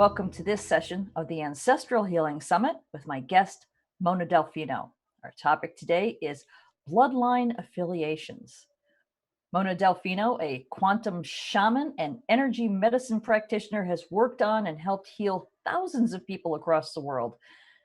Welcome to this session of the Ancestral Healing Summit with my guest, Mona Delfino. Our topic today is Bloodline Affiliations. Mona Delfino, a quantum shaman and energy medicine practitioner, has worked on and helped heal thousands of people across the world.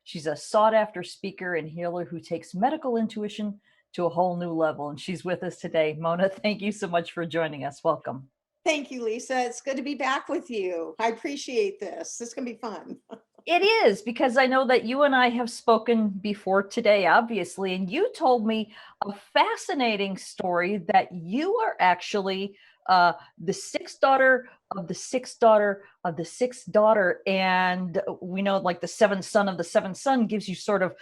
She's a sought-after speaker and healer who takes medical intuition to a whole new level, and she's with us today. Mona, thank you so much for joining us. Welcome. Thank you, Lisa. It's good to be back with you. I appreciate this. This is going to be fun. It is, because I know that you and I have spoken before today, obviously, and you told me a fascinating story that you are actually the sixth daughter of the sixth daughter of the sixth daughter. And we know, like, the seventh son of the seventh son gives you sort of,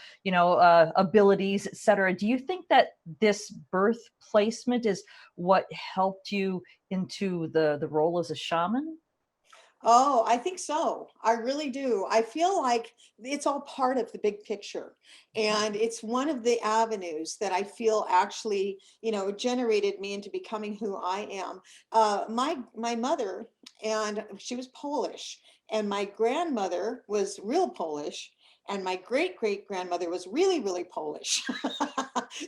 abilities, etc. Do you think that this birth placement is what helped you into the role as a shaman? Oh, I think so. I really do. I feel like it's all part of the big picture. And it's one of the avenues that I feel actually, generated me into becoming who I am. My mother, and she was Polish, and my grandmother was real Polish. And my great great grandmother was really, really Polish.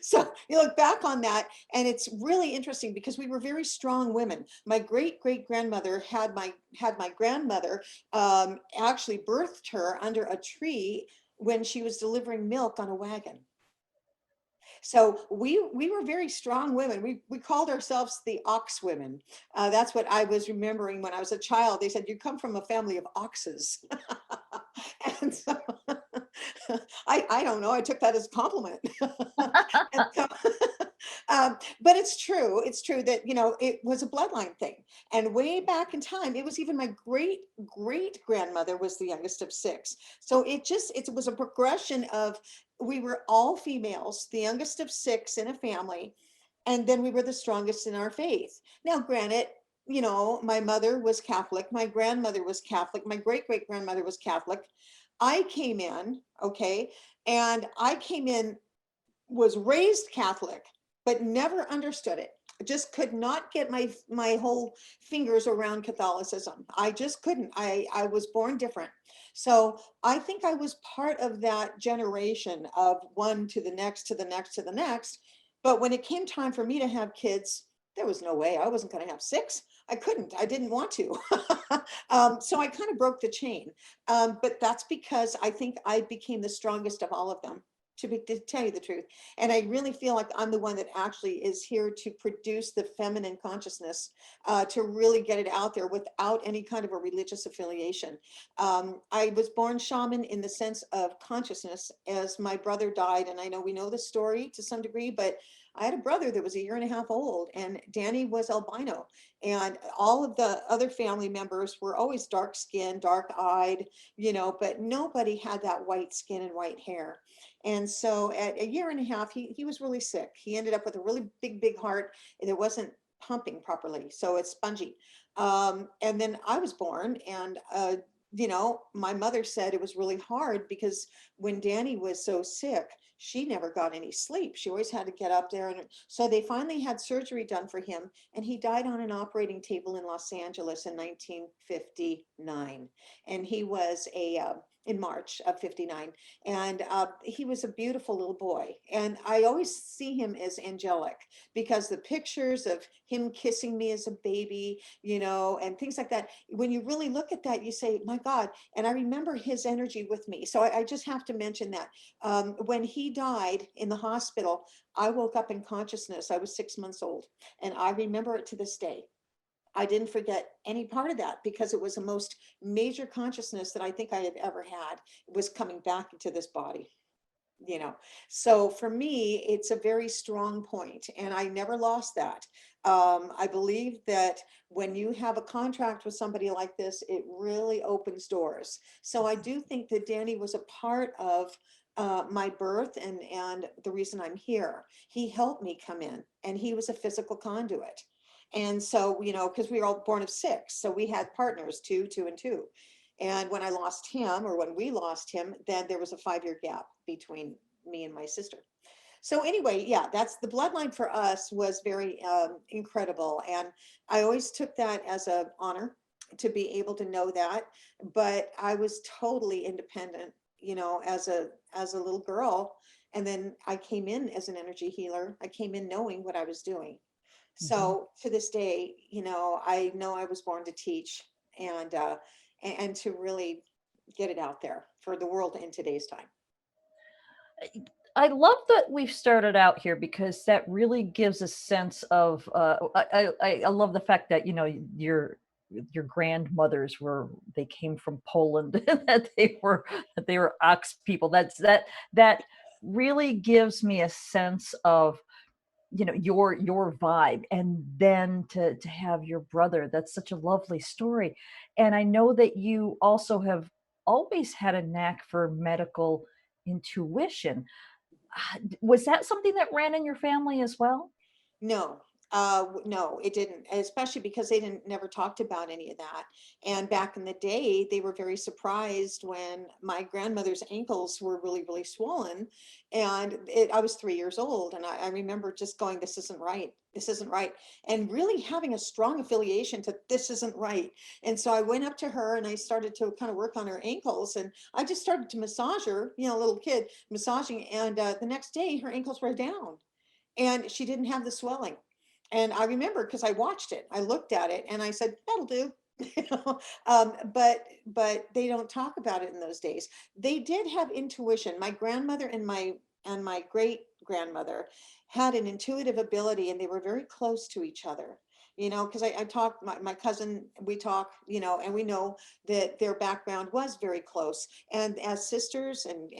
So you look back on that, and it's really interesting because we were very strong women. My great great grandmother had my grandmother actually birthed her under a tree when she was delivering milk on a wagon. So we were very strong women. We called ourselves the ox women. That's what I was remembering when I was a child. They said, you come from a family of oxes. And so I don't know, I took that as a compliment. And so, but it's true. It's true that, it was a bloodline thing. And way back in time, it was even my great great grandmother was the youngest of six. So it was a progression of, we were all females, the youngest of six in a family. And then we were the strongest in our faith. Now, granted, my mother was Catholic, my grandmother was Catholic, my great great grandmother was Catholic. I came in, okay, and I came in, was raised Catholic, but never understood it. I just could not get my whole fingers around Catholicism. I just couldn't. I was born different. So I think I was part of that generation of one to the next, to the next, to the next. But when it came time for me to have kids, there was no way. I wasn't going to have six. I couldn't. I didn't want to. So I kind of broke the chain. But that's because I think I became the strongest of all of them, to tell you the truth. And I really feel like I'm the one that actually is here to produce the feminine consciousness, to really get it out there without any kind of a religious affiliation. I was born shaman in the sense of consciousness, as my brother died. And I know we know the story to some degree, but I had a brother that was a year and a half old, and Danny was albino. And all of the other family members were always dark skinned, dark eyed, but nobody had that white skin and white hair. And so at a year and a half, he was really sick. He ended up with a really big, big heart, and it wasn't pumping properly. So it's spongy. And then I was born, and, my mother said it was really hard because when Danny was so sick, she never got any sleep. She always had to get up there. And so they finally had surgery done for him, and he died on an operating table in Los Angeles in 1959. And he was in March of 59. And he was a beautiful little boy. And I always see him as angelic because the pictures of him kissing me as a baby, and things like that, when you really look at that, you say, my God. And I remember his energy with me. So I just have to mention that. When he died in the hospital, I woke up in consciousness. I was 6 months old. And I remember it to this day. I didn't forget any part of that because it was the most major consciousness that I think I have ever had. It was coming back into this body, So for me, it's a very strong point, and I never lost that. I believe that when you have a contract with somebody like this, it really opens doors. So I do think that Danny was a part of my birth and the reason I'm here. He helped me come in, and he was a physical conduit. And so, because we were all born of six, so we had partners, two, two, and two. And when I lost him, or when we lost him, then there was a 5-year gap between me and my sister. So anyway, yeah, that's the bloodline for us was very incredible. And I always took that as an honor. to be able to know that. But I was totally independent, as a little girl. And then I came in as an energy healer. I came in knowing what I was doing. Mhm. So to this day, I know I was born to teach, and and to really get it out there for the world in today's time. I love that we've started out here because that really gives a sense of. I love the fact that your grandmothers were they came from Poland and that they were ox people. That really gives me a sense of your vibe, and then to have your brother, that's such a lovely story. And I know that you also have always had a knack for medical intuition. Was that something that ran in your family as well? No, no, it didn't, especially because they didn't never talked about any of that. And back in the day, they were very surprised when my grandmother's ankles were really, really swollen. And I was 3 years old, and I remember just going, "This isn't right. This isn't right," and really having a strong affiliation to "this isn't right." And so I went up to her and I started to kind of work on her ankles, and I just started to massage her, little kid massaging, and the next day her ankles were down and she didn't have the swelling. And I remember because I watched it, I looked at it, and I said, "That'll do." But they don't talk about it in those days. They did have intuition. My grandmother and my great grandmother had an intuitive ability, and they were very close to each other. Because I talk, my cousin, we talk, and we know that their background was very close. And as sisters, and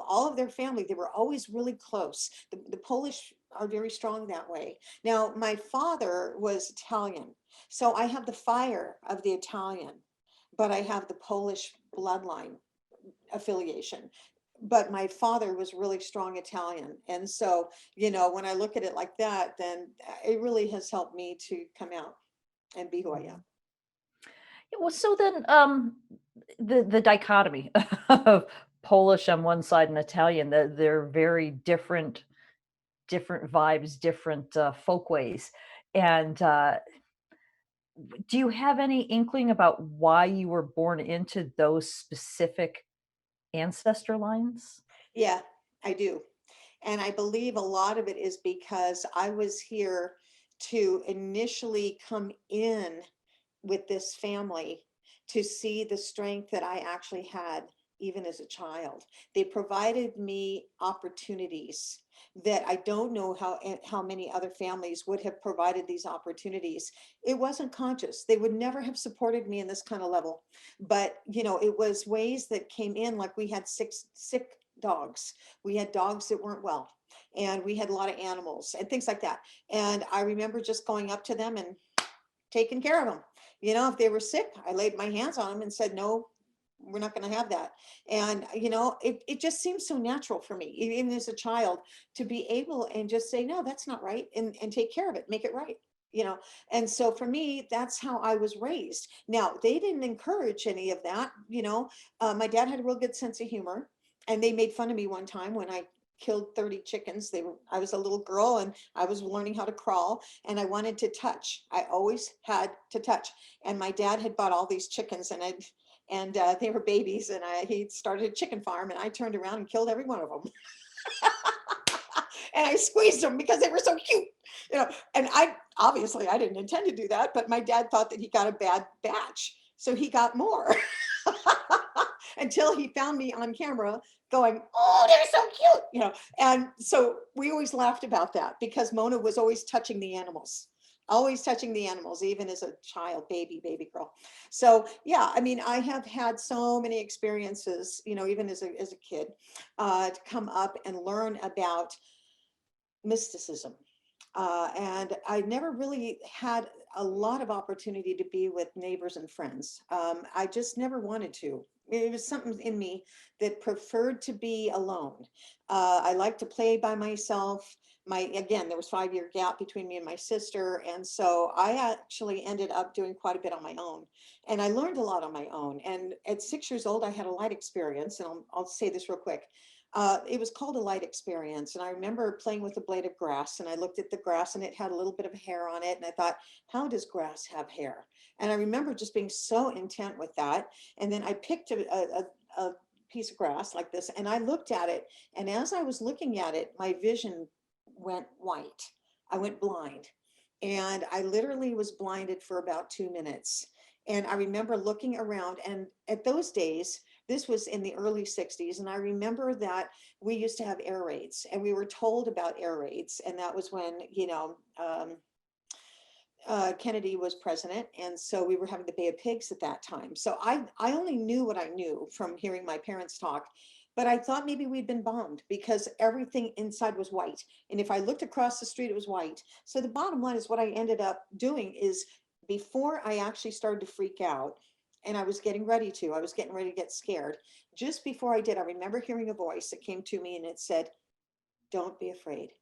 all of their family, they were always really close. The Polish are very strong that way. Now, my father was Italian, so I have the fire of the Italian, but I have the Polish bloodline affiliation. But my father was really strong Italian. And so, when I look at it like that, then it really has helped me to come out and be who I am. Mhm. Yeah, well, so then, the dichotomy of Polish on one side and Italian, they're very different vibes, different folkways. And do you have any inkling about why you were born into those specific ancestor lines? Yeah, I do. And I believe a lot of it is because I was here to initially come in with this family to see the strength that I actually had even as a child. They provided me opportunities that I don't know how many other families would have provided these opportunities. It wasn't conscious. They would never have supported me in this kind of level. But, it was ways that came in, like we had six sick dogs. We had dogs that weren't well, and we had a lot of animals and things like that. And I remember just going up to them and taking care of them. If they were sick, I laid my hands on them and said, "No, we're not going to have that." And, it just seems so natural for me, even as a child, to be able and just say, "No, that's not right," and take care of it, make it right. You know, and so for me, that's how I was raised. Now, they didn't encourage any of that. My dad had a real good sense of humor, and they made fun of me one time when I killed 30 chickens. I was a little girl and I was learning how to crawl, and I wanted to touch. I always had to touch. And my dad had bought all these chickens, and they were babies, and he started a chicken farm, and I turned around and killed every one of them. And I squeezed them because they were so cute. And I didn't intend to do that, but my dad thought that he got a bad batch, so he got more. Until he found me on camera going, "Oh, they're so cute," And so we always laughed about that because Mona was always touching the animals, even as a child, baby girl. So yeah, I mean, I have had so many experiences, even as a kid, to come up and learn about mysticism. And I never really had a lot of opportunity to be with neighbors and friends. I just never wanted to. It was something in me that preferred to be alone. I like to play by myself. Again, there was 5 year gap between me and my sister. And so I actually ended up doing quite a bit on my own. And I learned a lot on my own. And at 6 years old, I had a light experience. And I'll say this real quick. It was called a light experience. And I remember playing with a blade of grass, and I looked at the grass and it had a little bit of hair on it. And I thought, how does grass have hair? And I remember just being so intent with that. And then I picked a piece of grass like this and I looked at it. And as I was looking at it, my vision went white. I went blind. And I literally was blinded for about 2 minutes. And I remember looking around, and at those days, this was in the early 60s. And I remember that we used to have air raids, and we were told about air raids. And that was when, Kennedy was president. And so we were having the Bay of Pigs at that time. So I only knew what I knew from hearing my parents talk. But I thought maybe we'd been bombed because everything inside was white. And if I looked across the street, it was white. So the bottom line is what I ended up doing is before I actually started to freak out, and I was getting ready to get scared. Just before I did, I remember hearing a voice that came to me and it said, "Don't be afraid."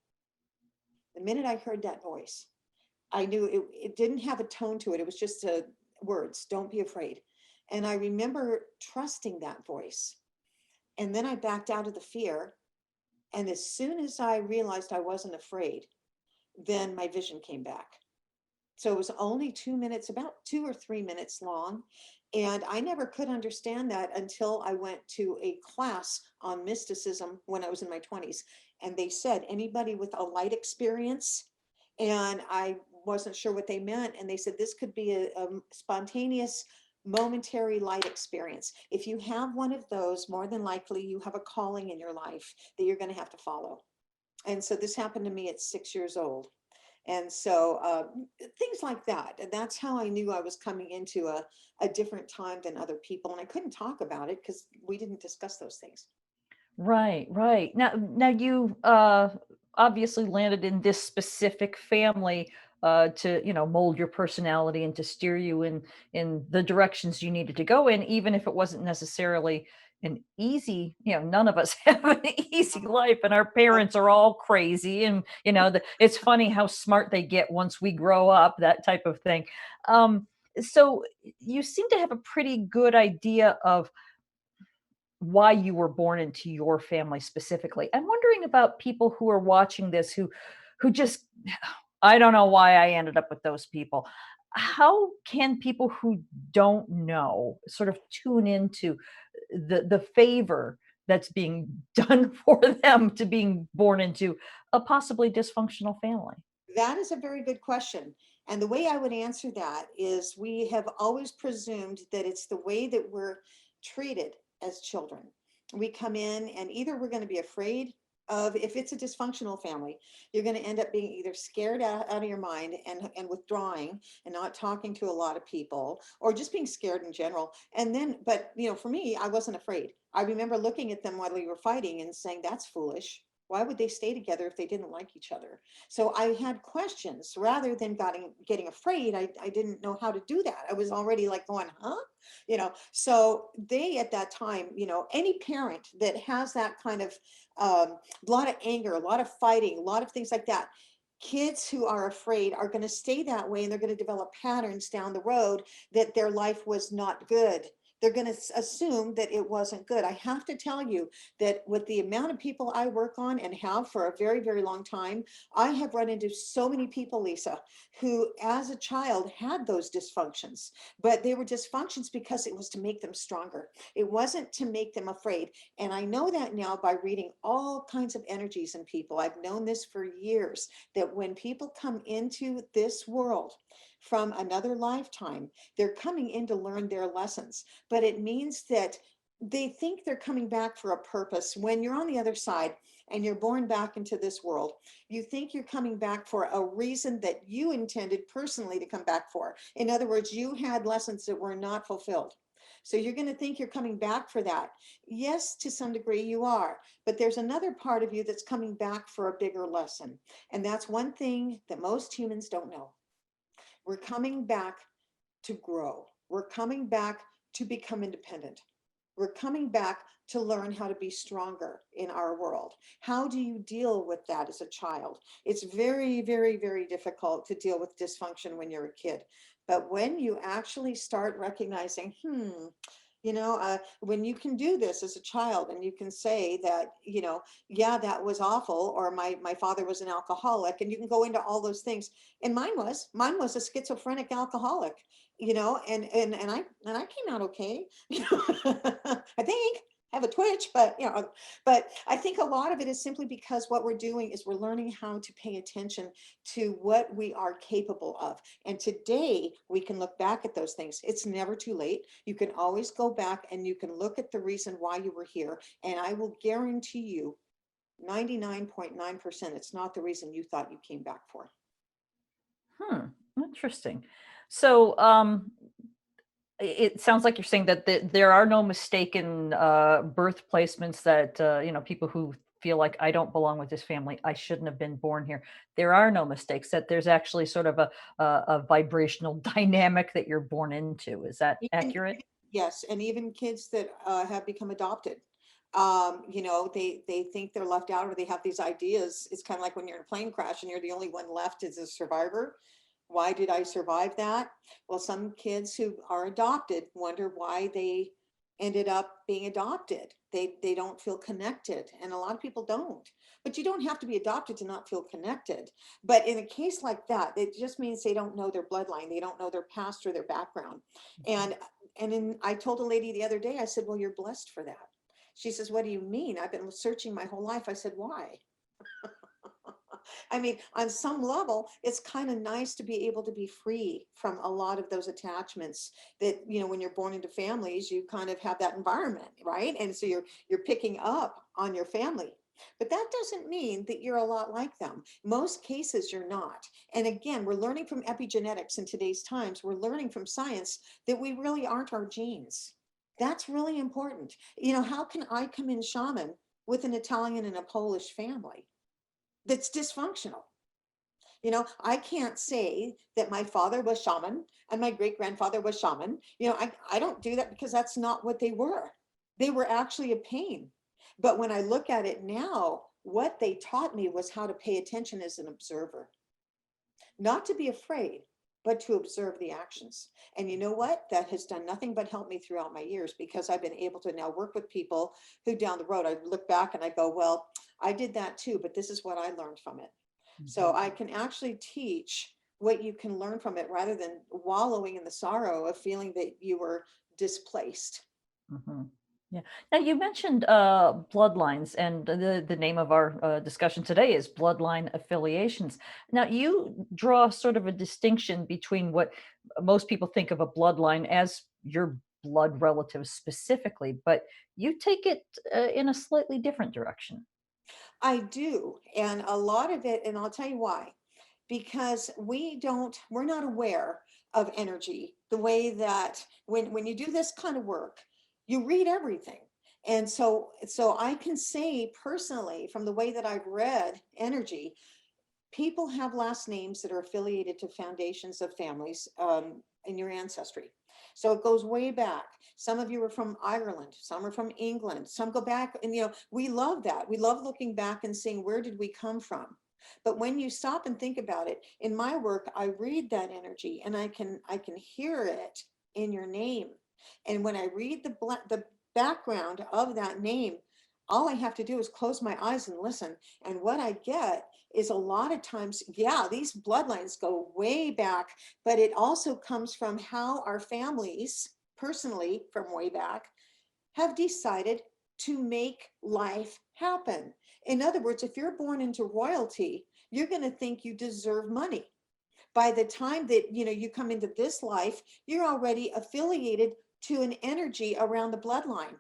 The minute I heard that voice, I knew it didn't have a tone to it. It was just words, "Don't be afraid." And I remember trusting that voice. And then I backed out of the fear. And as soon as I realized I wasn't afraid, then my vision came back. So it was only 2 minutes, about 2 or 3 minutes long. And I never could understand that until I went to a class on mysticism when I was in my 20s. And they said, anybody with a light experience, and I wasn't sure what they meant. And they said, this could be a spontaneous, momentary light experience. If you have one of those, more than likely you have a calling in your life that you're going to have to follow. And so this happened to me at 6 years old. And so things like that. And that's how I knew I was coming into a different time than other people. And I couldn't talk about it because we didn't discuss those things. Right, right. Now you obviously landed in this specific family to, mold your personality and to steer you in the directions you needed to go in, even if it wasn't necessarily an easy, none of us have an easy life, and our parents are all crazy, and it's funny how smart they get once we grow up, that type of thing. So you seem to have a pretty good idea of why you were born into your family specifically. I'm wondering about people who are watching this who just I don't know why I ended up with those people. How can people who don't know sort of tune into the favor that's being done for them to being born into a possibly dysfunctional family? That is a very good question. And the way I would answer that is we have always presumed that it's the way that we're treated as children. We come in and either we're going to be afraid of, if it's a dysfunctional family, you're going to end up being either scared out of your mind and withdrawing and not talking to a lot of people, or just being scared in general. And then, but for me, I wasn't afraid. I remember looking at them while we were fighting and saying, that's foolish. Why would they stay together if they didn't like each other? So I had questions rather than getting afraid. I didn't know how to do that. I was already like going, huh? So they at that time, any parent that has that kind of a lot of anger, a lot of fighting, a lot of things like that, kids who are afraid are going to stay that way, and they're going to develop patterns down the road that their life was not good. They're going to assume that it wasn't good. I have to tell you that with the amount of people I work on and have for a very, very long time, I have run into so many people, Lisa, who as a child had those dysfunctions, but they were dysfunctions because it was to make them stronger. It wasn't to make them afraid. And I know that now by reading all kinds of energies in people. I've known this for years, that when people come into this world from another lifetime, they're coming in to learn their lessons. But it means that they think they're coming back for a purpose. When you're on the other side and you're born back into this world, you think you're coming back for a reason that you intended personally to come back for. In other words, you had lessons that were not fulfilled. So you're going to think you're coming back for that. Yes, to some degree you are, but there's another part of you that's coming back for a bigger lesson. And that's one thing that most humans don't know. We're coming back to grow. We're coming back to become independent. We're coming back to learn how to be stronger in our world. How do you deal with that as a child? It's very, very, very difficult to deal with dysfunction when you're a kid. But when you actually start recognizing, When you can do this as a child and you can say that, yeah, that was awful, or my father was an alcoholic, and you can go into all those things. And mine was a schizophrenic alcoholic, and I came out okay. I think have a twitch, but I think a lot of it is simply because what we're doing is we're learning how to pay attention to what we are capable of. And today we can look back at those things. It's never too late. You can always go back and you can look at the reason why you were here. And I will guarantee you 99.9% it's not the reason you thought you came back for. Interesting. So, it sounds like you're saying that there are no mistaken birth placements, that people who feel like, I don't belong with this family, I shouldn't have been born here. There are no mistakes, that there's actually sort of a vibrational dynamic that you're born into. Is that Even, accurate? yes, and even kids that have become adopted, they think they're left out, or they have these ideas. It's kind of like when you're in a plane crash and you're the only one left as a survivor. Why did I survive that? Well, some kids who are adopted wonder why they ended up being adopted. They don't feel connected, and a lot of people don't. But you don't have to be adopted to not feel connected. But in a case like that, it just means they don't know their bloodline, they don't know their past or their background. And I told a lady the other day, I said, well, you're blessed for that. She says, what do you mean? I've been searching my whole life. I said, why? I mean, on some level, it's kind of nice to be able to be free from a lot of those attachments that, when you're born into families, you kind of have that environment, right? And so you're picking up on your family. But that doesn't mean that you're a lot like them. Most cases you're not. And again, we're learning from epigenetics in today's times. We're learning from science that we really aren't our genes. That's really important. How can I come in shaman with an Italian and a Polish family that's dysfunctional? I can't say that my father was shaman and my great grandfather was shaman. I don't do that, because that's not what they were. They were actually a pain. But when I look at it now, what they taught me was how to pay attention as an observer, not to be afraid, but to observe the actions. And you know what? That has done nothing but help me throughout my years, because I've been able to now work with people who down the road, I look back and I go, well, I did that too, but this is what I learned from it. So I can actually teach what you can learn from it, rather than wallowing in the sorrow of feeling that you were displaced. hmm Yeah. Now, you mentioned bloodlines, and the name of our discussion today is Bloodline Affiliations. Now, you draw sort of a distinction between what most people think of a bloodline as your blood relatives specifically, but you take it in a slightly different direction. I do. And a lot of it, and I'll tell you why, because we're not aware of energy the way that when you do this kind of work, you read everything. And so I can say personally, from the way that I've read energy, people have last names that are affiliated to foundations of families in your ancestry. So it goes way back. Some of you are from Ireland, some are from England, some go back, and we love that. We love looking back and seeing, where did we come from? But when you stop and think about it, in my work, I read that energy, and I can hear it in your name. And when I read the background of that name, all I have to do is close my eyes and listen. And what I get is, a lot of times, yeah, these bloodlines go way back, but it also comes from how our families, personally, from way back, have decided to make life happen. In other words, if you're born into royalty, you're going to think you deserve money. By the time that you come into this life, you're already affiliated to an energy around the bloodline.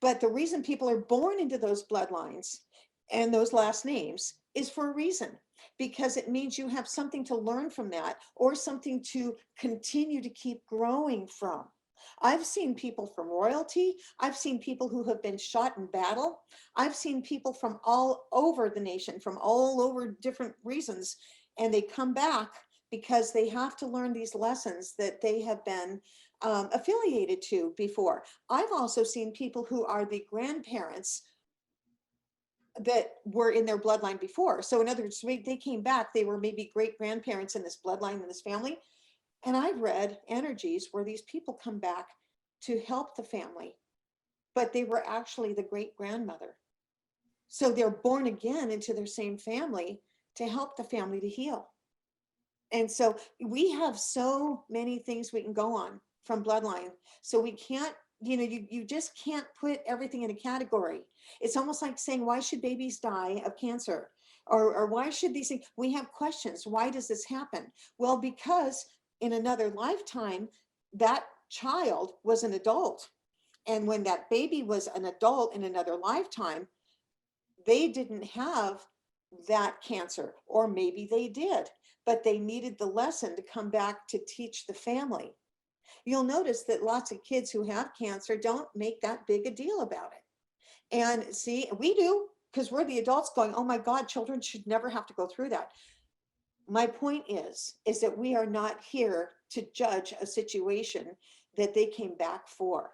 But the reason people are born into those bloodlines and those last names is for a reason, because it means you have something to learn from that, or something to continue to keep growing from. I've seen people from royalty. I've seen people who have been shot in battle. I've seen people from all over the nation, from all over different reasons, and they come back because they have to learn these lessons that they have been affiliated to before. I've also seen people who are the grandparents that were in their bloodline before. So in other words, they came back, they were maybe great grandparents in this bloodline, in this family. And I've read energies where these people come back to help the family, but they were actually the great grandmother. So they're born again into their same family to help the family to heal. And so we have so many things we can go on from bloodline. So we can't, you just can't put everything in a category. It's almost like saying, why should babies die of cancer? Or why should these things, we have questions. Why does this happen? Well, because in another lifetime, that child was an adult. And when that baby was an adult in another lifetime, they didn't have that cancer, or maybe they did, but they needed the lesson to come back to teach the family. You'll notice that lots of kids who have cancer don't make that big a deal about it. And see, we do, because we're the adults going, oh my God, children should never have to go through that. My point is that we are not here to judge a situation that they came back for.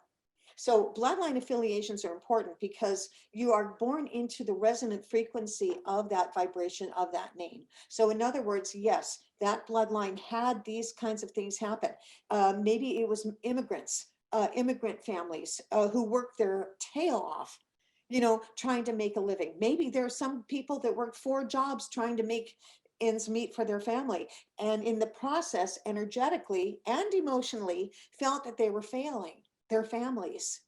So bloodline affiliations are important because you are born into the resonant frequency of that vibration of that name. So in other words, yes, that bloodline had these kinds of things happen. Maybe it was immigrants, immigrant families who worked their tail off, trying to make a living. Maybe there are some people that worked 4 jobs trying to make ends meet for their family. And in the process, energetically and emotionally, felt that they were failing their families.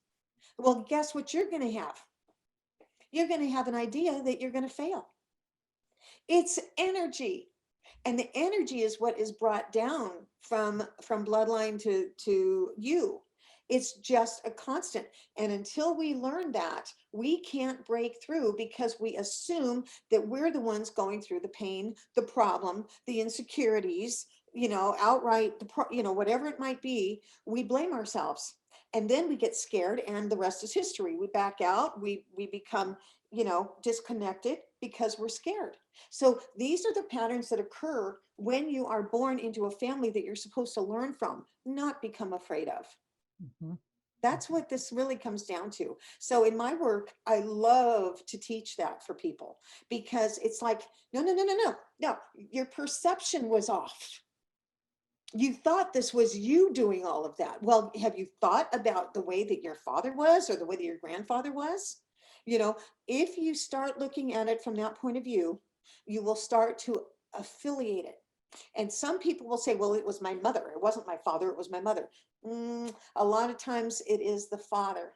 Well, guess what you're going to have? You're going to have an idea that you're going to fail. It's energy. And the energy is what is brought down from bloodline to you. It's just a constant. And until we learn that, we can't break through because we assume that we're the ones going through the pain, the problem, the insecurities, outright, whatever it might be, we blame ourselves. And then we get scared and the rest is history. We back out, we become, disconnected because we're scared. So these are the patterns that occur when you are born into a family that you're supposed to learn from, not become afraid of. Mm-hmm. That's what this really comes down to. So in my work, I love to teach that for people because it's like, no, your perception was off. You thought this was you doing all of that. Well, have you thought about the way that your father was or the way that your grandfather was? If you start looking at it from that point of view, you will start to affiliate it. And some people will say, well, it was my mother. It wasn't my father. It was my mother. A lot of times it is the father.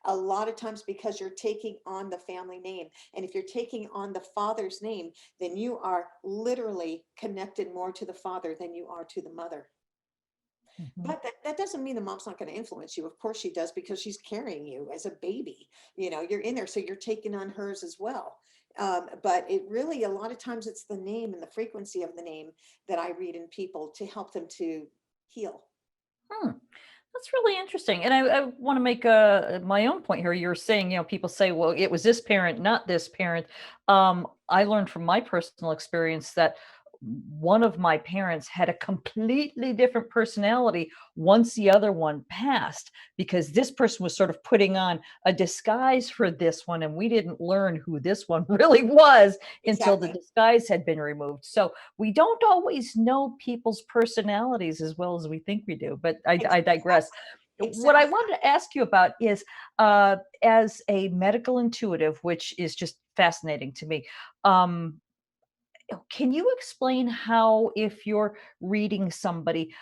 A lot of times because you're taking on the family name. And if you're taking on the father's name, then you are literally connected more to the father than you are to the mother. Mm-hmm. But that doesn't mean the mom's not going to influence you. Of course she does, because she's carrying you as a baby. You're in there, so you're taking on hers as well. But it really, a lot of times it's the name and the frequency of the name that I read in people to help them to heal. Hmm. That's really interesting. And I want to make my own point here. You're saying, people say, well, it was this parent, not this parent. I learned from my personal experience that one of my parents had a completely different personality once the other one passed, because this person was sort of putting on a disguise for this one. And we didn't learn who this one really was until the Exactly. disguise had been removed. So we don't always know people's personalities as well as we think we do, but I digress. What I Exactly. wanted to ask you about is, as a medical intuitive, which is just fascinating to me, can you explain how, if you're reading somebody,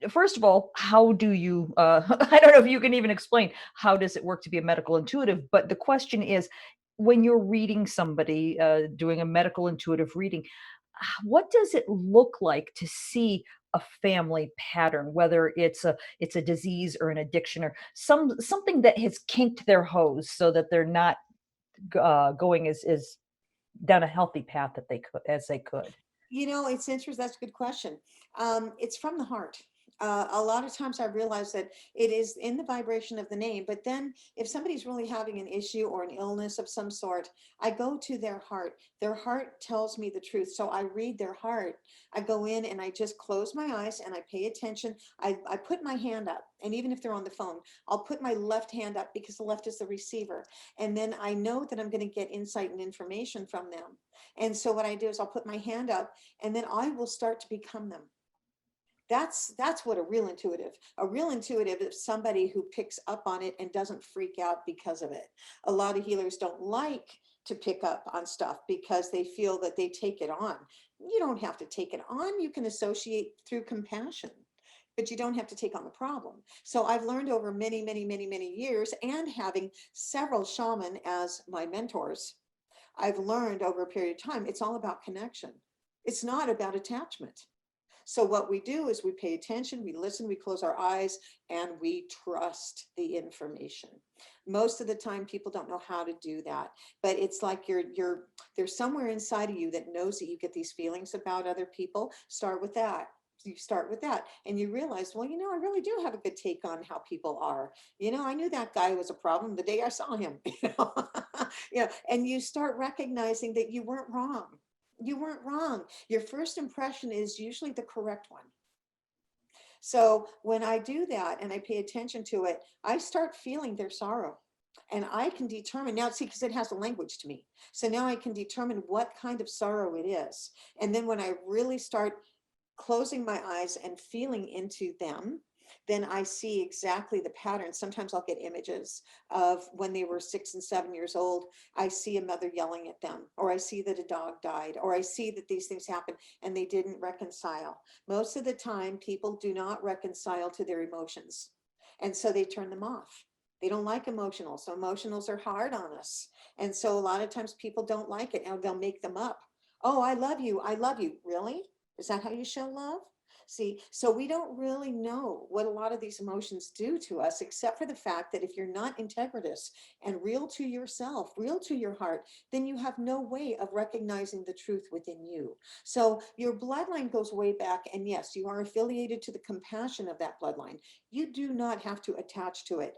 first of all, how do you, I don't know if you can even explain how does it work to be a medical intuitive, but the question is, when you're reading somebody, doing a medical intuitive reading, what does it look like to see a family pattern, whether it's a disease or an addiction or something that has kinked their hose so that they're not going as down a healthy path that they could as they could. It's interesting. That's a good question. It's from the heart. A lot of times I realize that it is in the vibration of the name, but then if somebody's really having an issue or an illness of some sort, I go to their heart. Their heart tells me the truth. So I read their heart. I go in and I just close my eyes and I pay attention. I put my hand up, and even if they're on the phone, I'll put my left hand up because the left is the receiver. And then I know that I'm going to get insight and information from them. And so what I do is I'll put my hand up and then I will start to become them. That's what a real intuitive is somebody who picks up on it and doesn't freak out because of it. A lot of healers don't like to pick up on stuff because they feel that they take it on. You don't have to take it on. You can associate through compassion, but you don't have to take on the problem. So I've learned over many, many, many, many years, and having several shaman as my mentors, I've learned over a period of time, it's all about connection. It's not about attachment. So what we do is we pay attention, we listen, we close our eyes, and we trust the information. Most of the time people don't know how to do that, but it's like there's somewhere inside of you that knows that you get these feelings about other people. Start with that. You start with that and you realize, well, I really do have a good take on how people are. I knew that guy was a problem the day I saw him. And you start recognizing that you weren't wrong. You weren't wrong. Your first impression is usually the correct one. So when I do that and I pay attention to it, I start feeling their sorrow. And I can determine now, see, because it has a language to me. So now I can determine what kind of sorrow it is. And then when I really start closing my eyes and feeling into them, then I see exactly the pattern. Sometimes I'll get images of when they were 6 and 7 years old. I see a mother yelling at them, or I see that a dog died, or I see that these things happen and they didn't reconcile. Most of the time, people do not reconcile to their emotions. And so they turn them off. They don't like emotionals. So emotionals are hard on us. And so a lot of times people don't like it and they'll make them up. Oh, I love you. I love you. Really? Is that how you show love? See, so we don't really know what a lot of these emotions do to us, except for the fact that if you're not integritous and real to yourself, real to your heart, then you have no way of recognizing the truth within you. So your bloodline goes way back. And yes, you are affiliated to the compassion of that bloodline. You do not have to attach to it.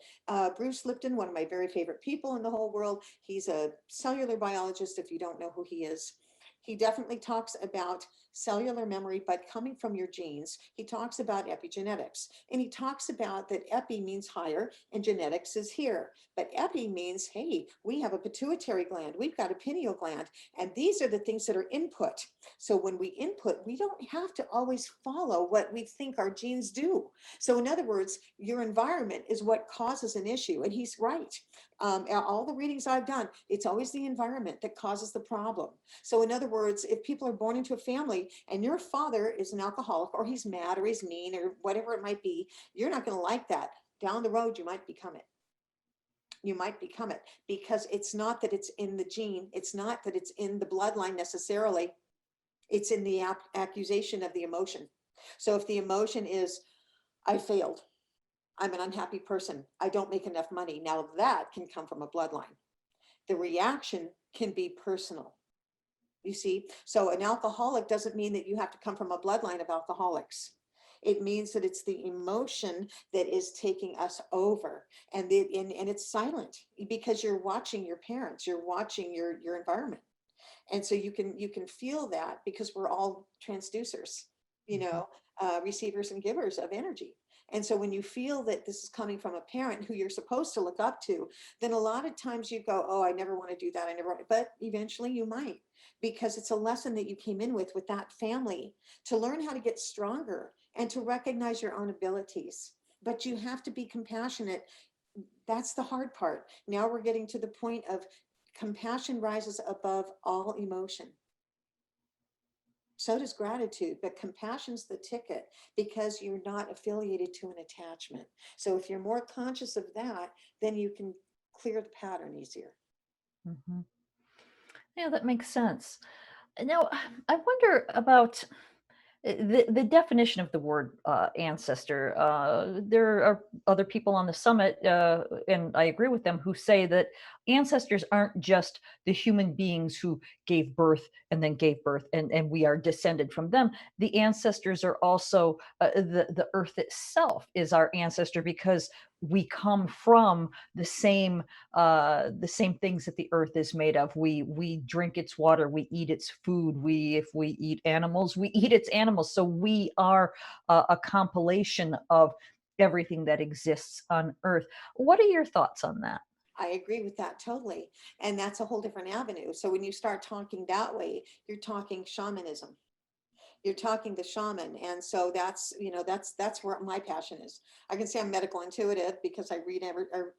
Bruce Lipton, one of my very favorite people in the whole world, he's a cellular biologist, if you don't know who he is. He definitely talks about cellular memory, but coming from your genes. He talks about epigenetics, and he talks about that epi means higher and genetics is here. But epi means, hey, we have a pituitary gland, we've got a pineal gland, and these are the things that are input. So when we input, we don't have to always follow what we think our genes do. So in other words, your environment is what causes an issue, and he's right. All the readings I've done, it's always the environment that causes the problem. So in other words, if people are born into a family and your father is an alcoholic, or he's mad, or he's mean, or whatever it might be, you're not going to like that. Down the road, you might become it. You might become it because it's not that it's in the gene. It's not that it's in the bloodline necessarily. It's in the accusation of the emotion. So if the emotion is, I failed, I'm an unhappy person, I don't make enough money, now that can come from a bloodline. The reaction can be personal. You see, so an alcoholic doesn't mean that you have to come from a bloodline of alcoholics. It means that it's the emotion that is taking us over, and it's silent because you're watching your parents, you're watching your environment, and so you can feel that because we're all transducers, receivers and givers of energy. And so when you feel that this is coming from a parent who you're supposed to look up to, then a lot of times you go, oh, I never want to do that. I never want to, but eventually you might, because it's a lesson that you came in with that family, to learn how to get stronger and to recognize your own abilities. But you have to be compassionate. That's the hard part. Now we're getting to the point of compassion rises above all emotion. So does gratitude, but compassion's the ticket because you're not affiliated to an attachment. So if you're more conscious of that, then you can clear the pattern easier. Mhm. Yeah, that makes sense. Now, I wonder about the definition of the word ancestor. There are other people on the summit, and I agree with them, who say that ancestors aren't just the human beings who gave birth and then gave birth, and we are descended from them. The ancestors are also the earth itself is our ancestor, because we come from the same things that the earth is made of. We drink its water, we eat its food. If we eat animals, we eat its animals. So we are a compilation of everything that exists on earth. What are your thoughts on that? I agree with that totally. And that's a whole different avenue. So when you start talking that way, you're talking shamanism. You're talking the shaman. And so that's, that's where my passion is. I can say I'm medical intuitive because I read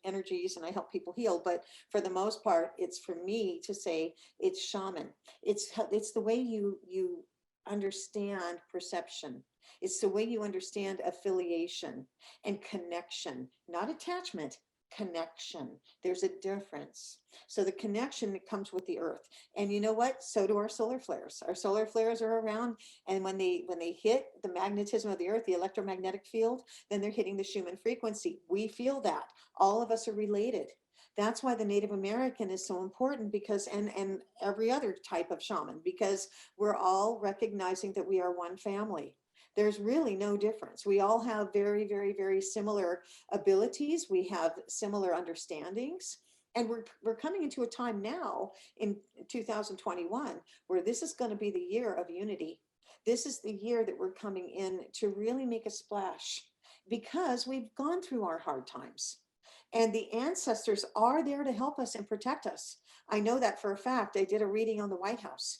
energies and I help people heal. But for the most part, it's for me to say it's shaman. It's the way you understand perception. It's the way you understand affiliation and connection, not attachment, connection. There's a difference. So the connection that comes with the earth. And you know what? So do our solar flares. Our solar flares are around, and when they hit the magnetism of the earth, the electromagnetic field, then they're hitting the Schumann frequency. We feel that. All of us are related. That's why the Native American is so important, because and every other type of shaman, because we're all recognizing that we are one family. There's really no difference. We all have very, very, very similar abilities. We have similar understandings. And we're coming into a time now in 2021 where this is going to be the year of unity. This is the year that we're coming in to really make a splash, because we've gone through our hard times. And the ancestors are there to help us and protect us. I know that for a fact. I did a reading on the White House,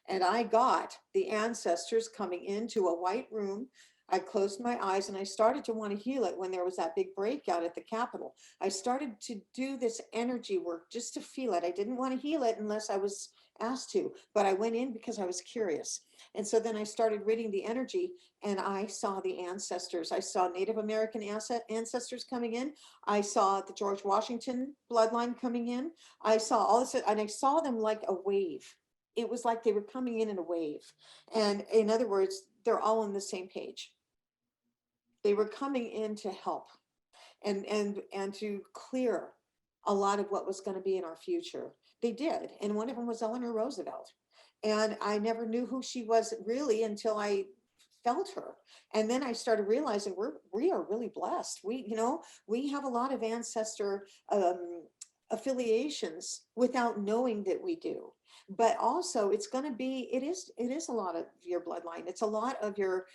and I got the ancestors coming into a white room. I closed my eyes and I started to want to heal it when there was that big breakout at the Capitol. I started to do this energy work just to feel it. I didn't want to heal it unless I was asked to, but I went in because I was curious. And so then I started reading the energy, and I saw the ancestors. I saw Native American ancestors coming in. I saw the George Washington bloodline coming in. I saw all this, and I saw them like a wave. It was like they were coming in a wave. And in other words, they're all on the same page. They were coming in to help and to clear a lot of what was going to be in our future. They did. And one of them was Eleanor Roosevelt. And I never knew who she was really until I felt her. And then I started realizing we are really blessed. We have a lot of ancestor affiliations without knowing that we do. But also it's going to be, it is a lot of your bloodline. It's a lot of your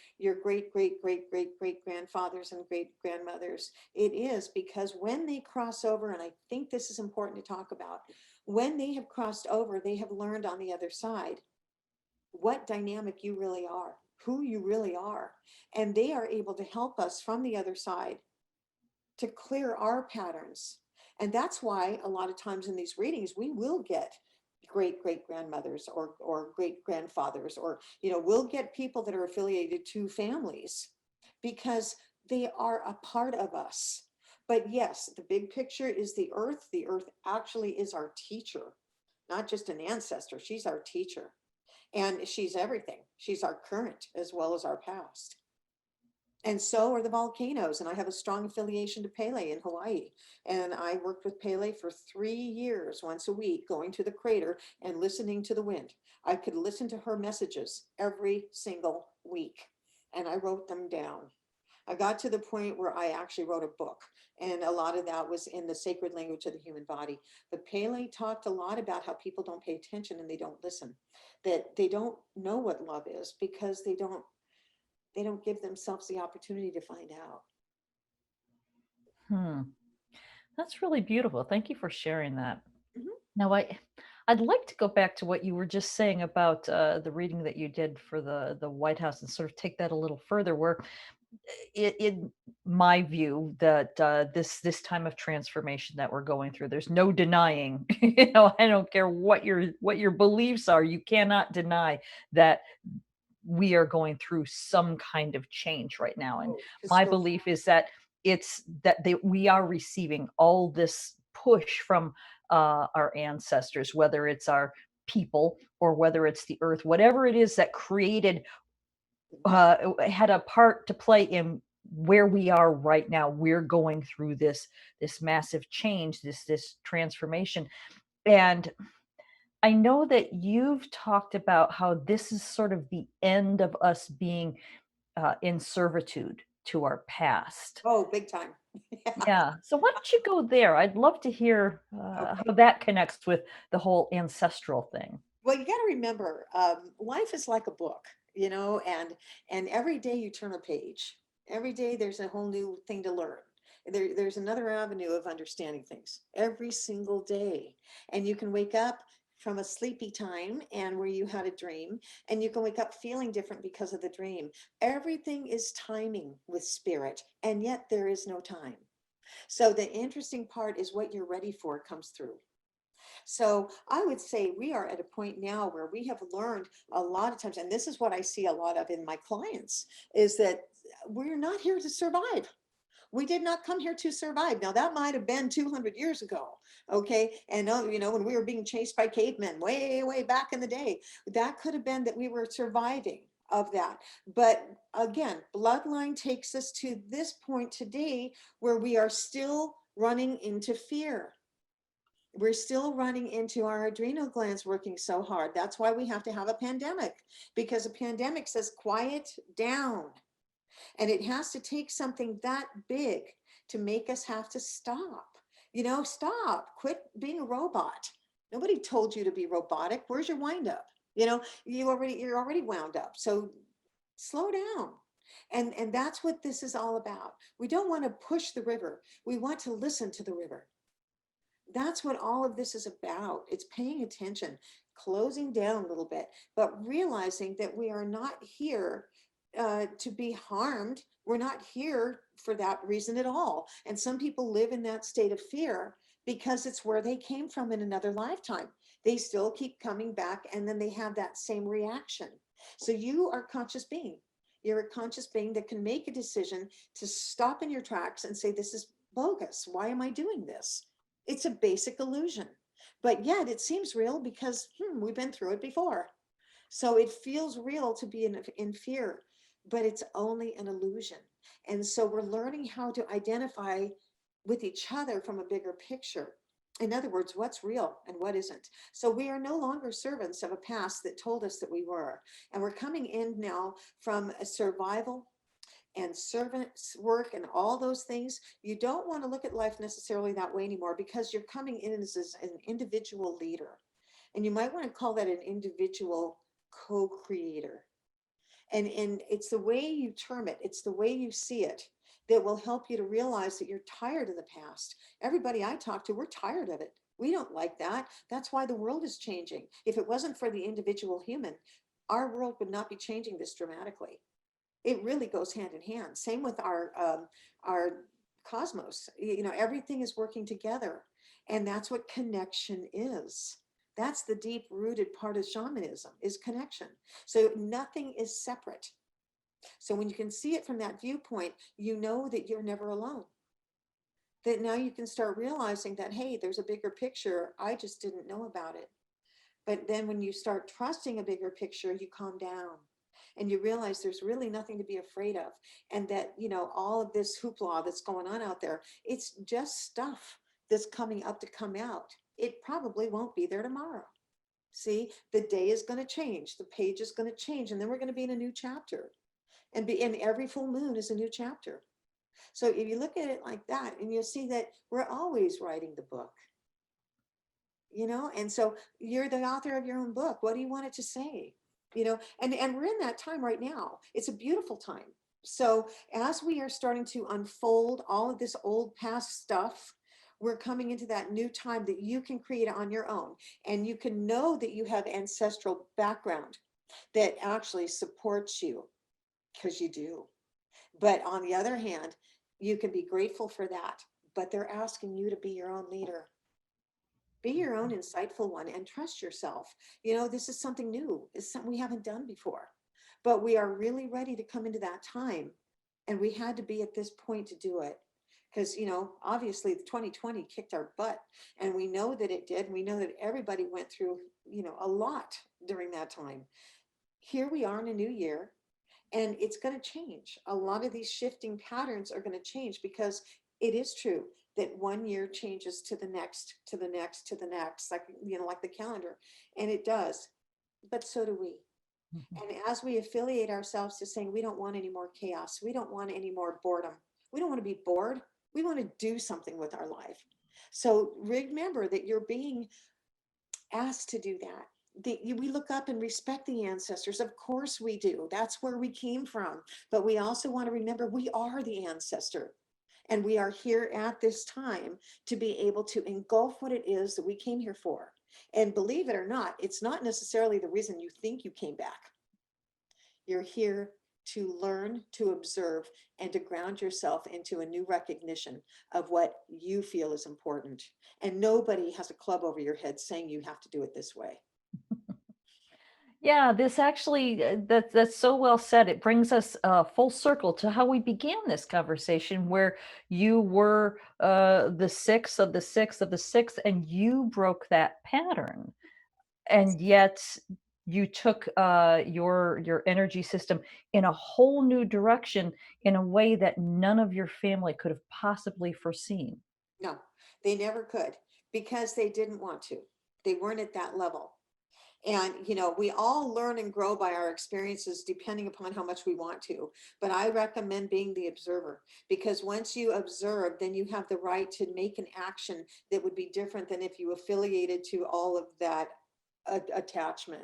great great great great great grandfathers and great grandmothers. It is, because when they cross over, and I think this is important to talk about, when they have crossed over, they have learned on the other side what dynamic you really are, who you really are. And they are able to help us from the other side to clear our patterns. And that's why a lot of times in these readings, we will get great great grandmothers or great grandfathers, or we'll get people that are affiliated to families, because they are a part of us. But yes, the big picture is the earth. The earth actually is our teacher, not just an ancestor. She's our teacher, and she's everything. She's our current as well as our past. And so are the volcanoes. And I have a strong affiliation to Pele in Hawaii. And I worked with Pele for 3 years, once a week, going to the crater and listening to the wind. I could listen to her messages every single week, and I wrote them down. I got to the point where I actually wrote a book, and a lot of that was in the sacred language of the human body. But Pele talked a lot about how people don't pay attention and they don't listen, that they don't know what love is because they don't give themselves the opportunity to find out. Hmm. That's really beautiful. Thank you for sharing that. Mhm. Now, I'd like to go back to what you were just saying about the reading that you did for the White House, and sort of take that a little further. Where, in my view, that this time of transformation that we're going through, there's no denying. I don't care what your beliefs are. You cannot deny that we are going through some kind of change right now. And Oh, my historic. belief is that we are receiving all this push from our ancestors, whether it's our people or whether it's the earth, whatever it is that created, had a part to play in where we are right now. We're going through this massive change, this transformation. And I know that you've talked about how this is sort of the end of us being in servitude to our past. Oh, big time. Yeah. Yeah. So why don't you go there? I'd love to hear how Okay. that connects with the whole ancestral thing. Well, you got to remember, life is like a book, and every day you turn a page. Every day there's a whole new thing to learn. There's another avenue of understanding things every single day, and you can wake up from a sleepy time and where you had a dream, and you can wake up feeling different because of the dream. Everything is timing with spirit, and yet there is no time. So the interesting part is what you're ready for comes through. So I would say we are at a point now where we have learned a lot of times, and this is what I see a lot of in my clients, is that we're not here to survive. We did not come here to survive. Now that might have been 200 years ago, okay? And when we were being chased by cavemen way, way back in the day, that could have been that we were surviving of that. But again, bloodline takes us to this point today where we are still running into fear. We're still running into our adrenal glands working so hard. That's why we have to have a pandemic, because a pandemic says quiet down. And it has to take something that big to make us have to stop. Stop, quit being a robot. Nobody told you to be robotic. Where's your wind up? You're already wound up. So slow down. And that's what this is all about. We don't want to push the river. We want to listen to the river. That's what all of this is about. It's paying attention, closing down a little bit, but realizing that we are not here to be harmed. We're not here for that reason at all. And some people live in that state of fear because it's where they came from in another lifetime. They still keep coming back, and then they have that same reaction. So you are a conscious being. You're a conscious being that can make a decision to stop in your tracks and say, this is bogus. Why am I doing this? It's a basic illusion, but yet it seems real because we've been through it before. So it feels real to be in fear, but it's only an illusion. And so we're learning how to identify with each other from a bigger picture. In other words, what's real and what isn't. So we are no longer servants of a past that told us that we were. And we're coming in now from a survival and servants work and all those things. You don't want to look at life necessarily that way anymore, because you're coming in as an individual leader. And you might want to call that an individual co-creator. And it's the way you term it, it's the way you see it, that will help you to realize that you're tired of the past. Everybody I talk to, we're tired of it. We don't like that. That's why the world is changing. If it wasn't for the individual human, our world would not be changing this dramatically. It really goes hand in hand. Same with our cosmos. Everything is working together, and that's what connection is. That's the deep rooted part of shamanism, is connection. So nothing is separate. So when you can see it from that viewpoint, you know that you're never alone. That now you can start realizing that, hey, there's a bigger picture. I just didn't know about it. But then when you start trusting a bigger picture, you calm down. And you realize there's really nothing to be afraid of. And that, all of this hoopla that's going on out there, it's just stuff that's coming up to come out. It probably won't be there tomorrow. See, the day is going to change. The page is going to change. And then we're going to be in a new chapter. And every full moon is a new chapter. So if you look at it like that, and you'll see that we're always writing the book. And so you're the author of your own book. What do you want it to say? And we're in that time right now. It's a beautiful time. So as we are starting to unfold all of this old past stuff, we're coming into that new time that you can create on your own. And you can know that you have ancestral background that actually supports you, because you do. But on the other hand, you can be grateful for that. But they're asking you to be your own leader. Be your own insightful one, and trust yourself. This is something new. It's something we haven't done before, but we are really ready to come into that time. And we had to be at this point to do it, because, obviously 2020 kicked our butt, and we know that it did. We know that everybody went through, a lot during that time. Here we are in a new year, and it's going to change. A lot of these shifting patterns are going to change, because it is true that one year changes to the next, to the next, to the next, like the calendar. And it does, but so do we. And as we affiliate ourselves to saying, we don't want any more chaos, we don't want any more boredom, we don't want to be bored, we want to do something with our life. So remember that you're being asked to do that. We look up and respect the ancestors. Of course we do. That's where we came from. But we also want to remember we are the ancestor. And we are here at this time to be able to engulf what it is that we came here for. And believe it or not, it's not necessarily the reason you think you came back. You're here to learn, to observe, and to ground yourself into a new recognition of what you feel is important. And nobody has a club over your head saying you have to do it this way. Yeah, this actually, that's so well said. It brings us full circle to how we began this conversation, where you were the sixth of the sixth of the sixth, and you broke that pattern. And yet you took your energy system in a whole new direction in a way that none of your family could have possibly foreseen. No, they never could because they didn't want to. They weren't at that level. And, we all learn and grow by our experiences depending upon how much we want to. But I recommend being the observer, because once you observe, then you have the right to make an action that would be different than if you affiliated to all of that attachment.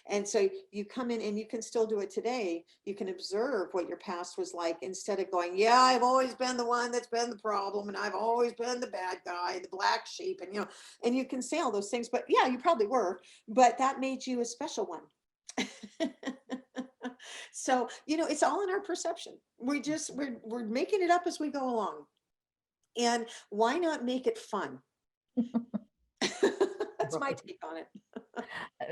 And so you come in and you can still do it today. You can observe what your past was like instead of going, yeah, I've always been the one that's been the problem, and I've always been the bad guy, the black sheep. And you can say all those things, but yeah, you probably were, but that made you a special one. So, it's all in our perception. We're making it up as we go along. And why not make it fun? That's my Right. take on it.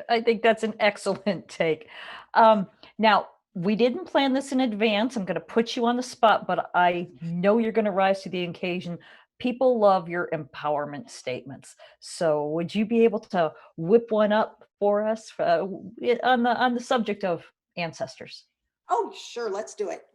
I think that's an excellent take. Now, we didn't plan this in advance. I'm going to put you on the spot, but I know you're going to rise to the occasion. People love your empowerment statements. So, would you be able to whip one up for us on the subject of ancestors? Oh, sure, let's do it.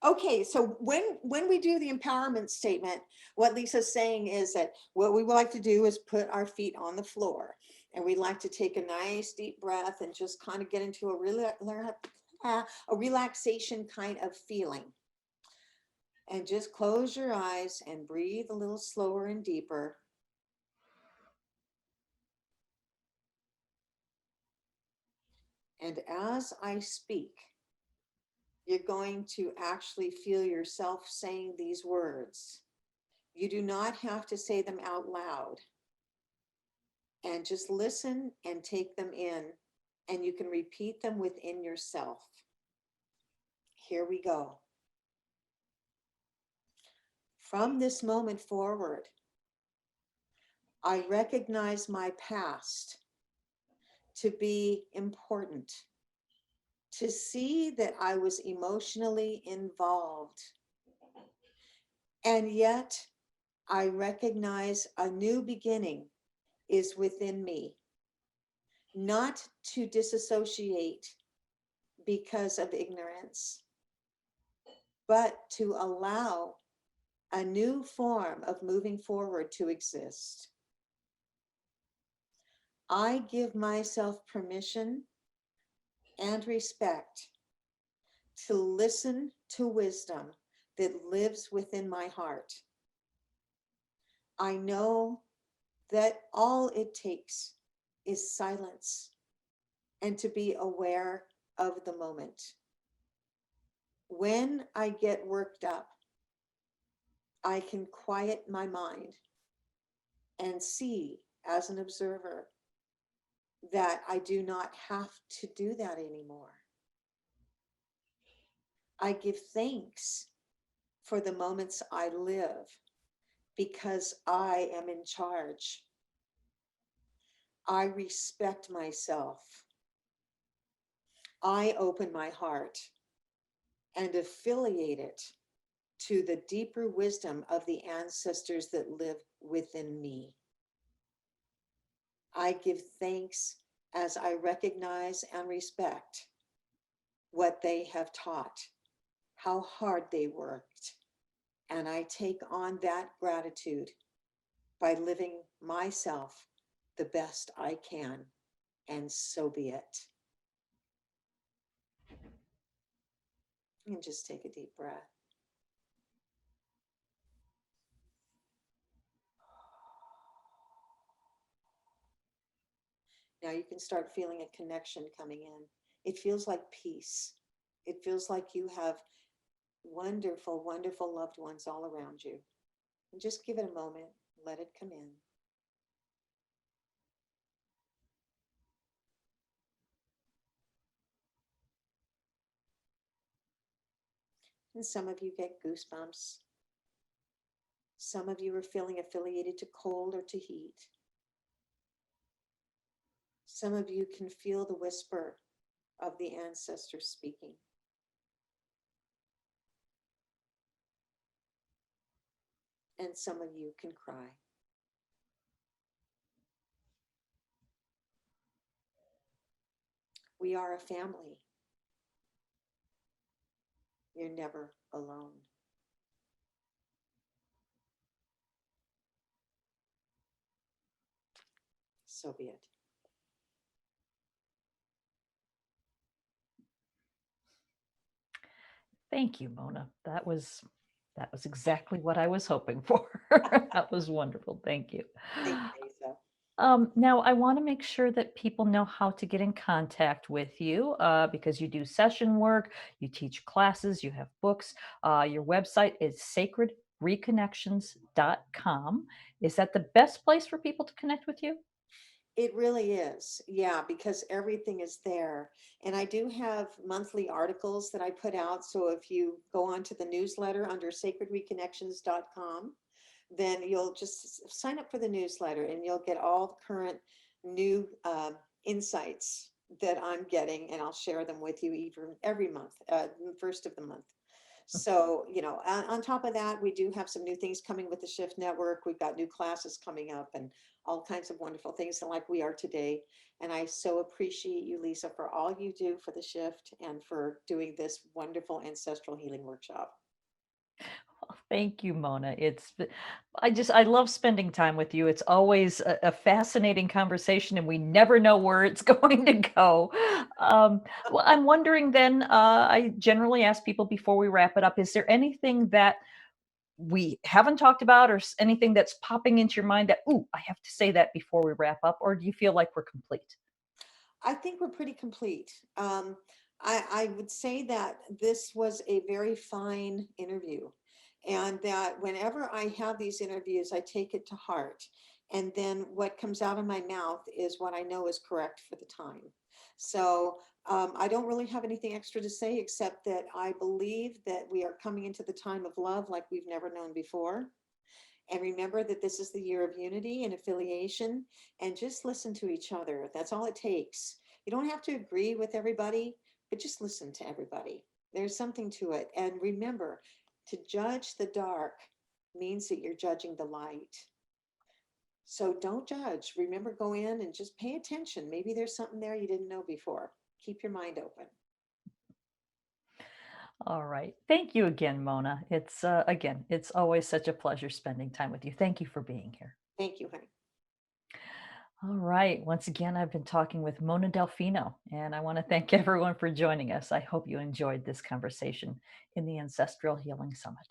Okay, so when we do the empowerment statement, what Lisa's saying is that what we would like to do is put our feet on the floor, and we'd like to take a nice deep breath and just kind of get into a relaxation kind of feeling. And just close your eyes and breathe a little slower and deeper. And as I speak, you're going to actually feel yourself saying these words. You do not have to say them out loud. And just listen and take them in, and you can repeat them within yourself. Here we go. From this moment forward, I recognize my past to be important, to see that I was emotionally involved. And yet, I recognize a new beginning is within me, not to disassociate because of ignorance, but to allow a new form of moving forward to exist. I give myself permission and respect to listen to wisdom that lives within my heart. I know that all it takes is silence and to be aware of the moment. When I get worked up, I can quiet my mind and see as an observer that I do not have to do that anymore. I give thanks for the moments I live because I am in charge. I respect myself. I open my heart and affiliate it to the deeper wisdom of the ancestors that live within me. I give thanks as I recognize and respect what they have taught, how hard they worked, and I take on that gratitude by living myself the best I can, and so be it. And just take a deep breath. Now you can start feeling a connection coming in. It feels like peace. It feels like you have wonderful, wonderful loved ones all around you. And just give it a moment, let it come in. And some of you get goosebumps. Some of you are feeling affiliated to cold or to heat. Some of you can feel the whisper of the ancestors speaking. And some of you can cry. We are a family. You're never alone. So be it. Thank you, Mona. That was exactly what I was hoping for. That was wonderful. Thank you. Thank you, Lisa. Now, I want to make sure that people know how to get in contact with you because you do session work, you teach classes, you have books. Your website is sacredreconnections.com. Is that the best place for people to connect with you? It really is. Yeah, because everything is there. And I do have monthly articles that I put out. So if you go onto the newsletter under sacredreconnections.com, then you'll just sign up for the newsletter and you'll get all the current new insights that I'm getting, and I'll share them with you even every month, first of the month. So, on top of that, we do have some new things coming with the Shift Network. We've got new classes coming up and all kinds of wonderful things like we are today. And I so appreciate you, Lisa, for all you do for the Shift and for doing this wonderful ancestral healing workshop. Thank you, Mona. I love spending time with you. It's always a fascinating conversation, and we never know where it's going to go. Well, I'm wondering then, I generally ask people before we wrap it up, is there anything that we haven't talked about or anything that's popping into your mind that, ooh, I have to say that before we wrap up? Or do you feel like we're complete? I think we're pretty complete. I would say that this was a very fine interview, and that whenever I have these interviews, I take it to heart. And then what comes out of my mouth is what I know is correct for the time. So I don't really have anything extra to say except that I believe that we are coming into the time of love like we've never known before. And remember that this is the year of unity and affiliation, and just listen to each other. That's all it takes. You don't have to agree with everybody, but just listen to everybody. There's something to it. And remember, to judge the dark means that you're judging the light. So don't judge. Remember, go in and just pay attention. Maybe there's something there you didn't know before. Keep your mind open. All right. Thank you again, Mona. It's always such a pleasure spending time with you. Thank you for being here. Thank you, honey. All right. Once again, I've been talking with Mona Delfino, and I want to thank everyone for joining us. I hope you enjoyed this conversation in the Ancestral Healing Summit.